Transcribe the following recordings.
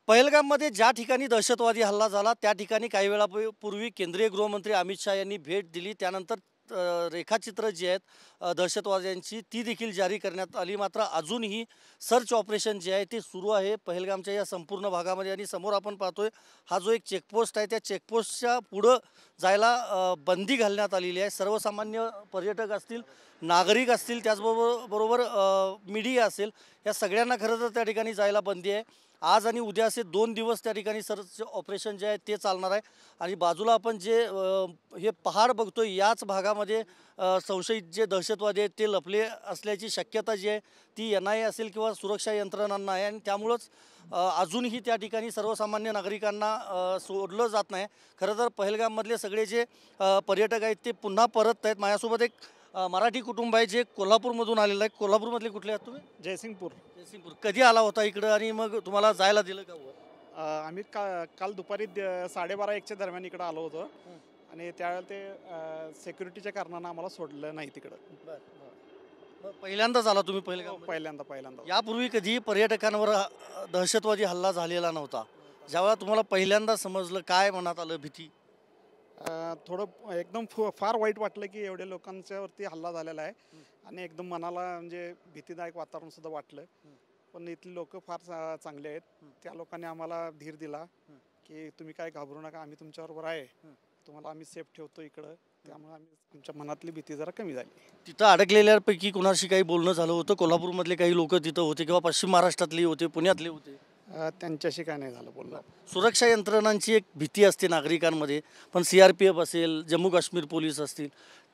पहलगाममध्ये ज्या ठिकाणी दहशतवादी हल्ला झाला त्या ठिकाणी काही वेळापूर्वी केंद्रीय गृहमंत्री अमित शाह यांनी भेट दिली. त्यानंतर रेखाचित्र जी आहेत दहशतवाद्यांची ती देखील जारी करण्यात आली. मात्र अजूनही सर्च ऑपरेशन जे आहे ते सुरू आहे पहलगामच्या या संपूर्ण भागामध्ये. आणि समोर आपण पाहतोय हा जो एक चेकपोस्ट आहे त्या चेकपोस्टच्या पुढं जायला बंदी घालण्यात आलेली आहे. सर्वसामान्य पर्यटक असतील, नागरिक असतील, त्याचबरोबर मीडिया असेल, या सगळ्यांना खरं तर त्या ठिकाणी जायला बंदी आहे. आज आणि उद्या असे 2 दिवस त्या ठिकाणी सर्च ऑपरेशन जे आहे ते चालणार आहे. आणि बाजूला आपण जे हे पहाड बघतोय याच भागामध्ये संशयित जे दहशतवादी आहेत ते लपले असल्याची शक्यता जी आहे ती NIA असेल किंवा सुरक्षा यंत्रणांना आहे. आणि त्यामुळंच अजूनही त्या ठिकाणी सर्वसामान्य नागरिकांना सोडलं जात नाही. खरं तर पहलगाममधले सगळे जे पर्यटक आहेत ते पुन्हा परत आहेत. माझ्यासोबत एक मराठी कुटुंब आहे जे कोल्हापूरमधून आलेलं आहे. कोल्हापूरमधले कुठले आहात तुम्ही? जयसिंगपूर. जयसिंगपूर. कधी आला होता इकडं आणि मग तुम्हाला जायला दिलं का वर? आम्ही काल दुपारी 12:30-1च्या दरम्यान इकडं आलो होतो आणि त्यावेळेला ते सिक्युरिटीच्या कारणानं आम्हाला सोडलं नाही तिकडं. मग पहिल्यांदाच आला तुम्ही पहलगाम? पहिल्यांदा. यापूर्वी कधी पर्यटकांवर दहशतवादी हल्ला झालेला नव्हता. ज्यावेळेला तुम्हाला पहिल्यांदा समजलं काय मनात आलं, भीती? थोडं एकदम फार वाईट वाटलं की एवढ्या लोकांच्यावरती हल्ला झालेला आहे आणि एकदम मनाला म्हणजे भीतीदायक वातावरण सुद्धा वाटलं. पण इथली लोक फार चांगले आहेत. त्या लोकांनी आम्हाला धीर दिला की तुम्ही काय घाबरू नका, आम्ही तुमच्याबरोबर आहे, तुम्हाला आम्ही सेफ ठेवतो इकडं. त्यामुळे आमच्या मनातली भीती जरा कमी झाली. तिथं अडकलेल्यापैकी कुणाशी काही बोलणं झालं होतं? कोल्हापूरमधले काही लोक तिथं होते किंवा पश्चिम महाराष्ट्रातले होते, पुण्यातले होते? त्यांच्याशी काय नाही झालं बोलणं. सुरक्षा यंत्रणांची एक भीती असते नागरिकांमध्ये, पण CRPF असेल, जम्मू काश्मीर पोलीस असतील,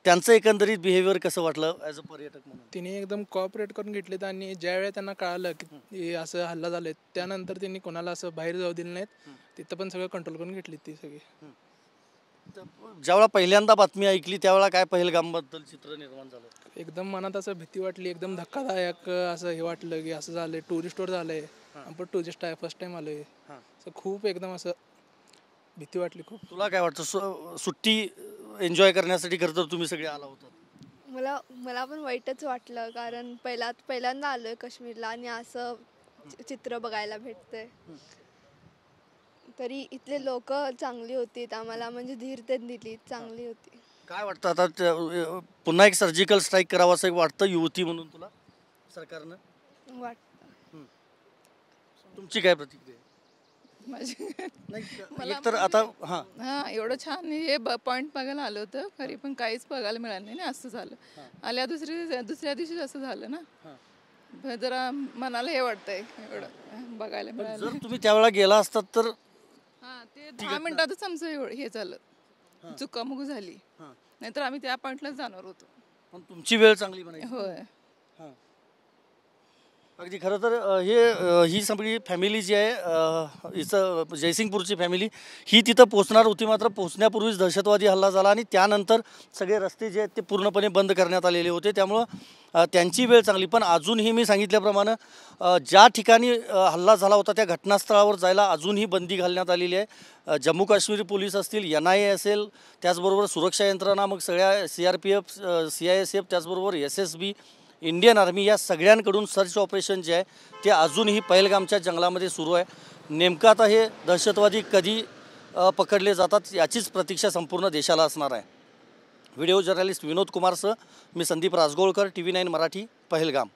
त्यांचं एकंदरीत बिहेवियर कसं वाटलं ॲज अ पर्यटक म्हणून? तिने एकदम कॉपरेट करून घेतलेत आणि ज्यावेळी त्यांना कळालं की असं हल्ला झाले त्यानंतर त्यांनी कोणाला असं बाहेर जाऊ दिलं नाहीत. तिथं पण सगळं कंट्रोल करून घेतली ती सगळी. ज्यावेळेला पहिल्यांदा बातमी ऐकली त्यावेळेला काय पहलगामबद्दल चित्र निर्माण झालं? एकदम मनात असं भीती वाटली, एकदम धक्कादायक असं हे वाटलं की असं झालंय, टुरिस्टवर झालंय. आपण टुरिस्ट आहे, फर्स्ट टाइम आलोय. असं खूप एकदम असं भीती वाटली खूप. तुला काय वाटतं? सुट्टी एन्जॉय करण्यासाठी खरं तर तुम्ही सगळे आला होता? मला पण वाईटच वाटलं, कारण पहिल्यांदा आलोय काश्मीरला आणि असं चित्र बघायला भेटतंय. तरी इथले लोक चांगली होती, आम्हाला म्हणजे धीर दिली, चांगली होती. काय वाटतं आता पुन्हा एक सर्जिकल स्ट्राईक करावं असं वाटतं युवती म्हणून तुला सरकारनं? तुमची काय प्रतिक्रिया? एक तर आता एवढं छान हे पॉइंट बघायला आलं होतं खरी, पण काहीच बघायला मिळालं नाही. असं झालं आल्या दुसऱ्या दिवशी असं झालं ना, जरा मनाला हे वाटतंय एवढं बघायला मिळालं. जर तुम्ही त्यावेळेला गेला असतात तर? ते 10 मिनिटातच आमचं हे झालं, चुकामुक झाली, नाहीतर आम्ही त्या पॉइंटलाच जाणार होतो. पण तुमची वेळ चांगली म्हणायची. होय, अगदी. खरं तर ही सगळी फॅमिली जी आहे हिचं जयसिंगपूरची फॅमिली ही तिथं पोचणार होती. मात्र पोचण्यापूर्वीच दहशतवादी हल्ला झाला आणि त्यानंतर सगळे रस्ते जे आहेत ते पूर्णपणे बंद करण्यात आलेले होते. त्यामुळं त्यांची वेळ चांगली. पण अजूनही मी सांगितल्याप्रमाणे ज्या ठिकाणी हल्ला झाला होता त्या घटनास्थळावर जायला अजूनही बंदी घालण्यात आलेली आहे. जम्मू काश्मीर पोलीस असतील, NIA असेल, त्याचबरोबर सुरक्षा यंत्रणा, मग सगळ्या CRPF, CISF, त्याचबरोबर SSB, इंडियन आर्मी, या सगळ्यांकडून सर्च ऑपरेशन जे आहे ते अजूनही पहलगामच्या जंगलामध्ये सुरू आहे. नेमकं आता हे दहशतवादी कधी पकडले जातात याचीच प्रतीक्षा संपूर्ण देशाला असणार आहे. व्हिडिओ जर्नलिस्ट विनोद कुमारसह मी संदीप राजगोळकर, TV9 मराठी, पहलगाम.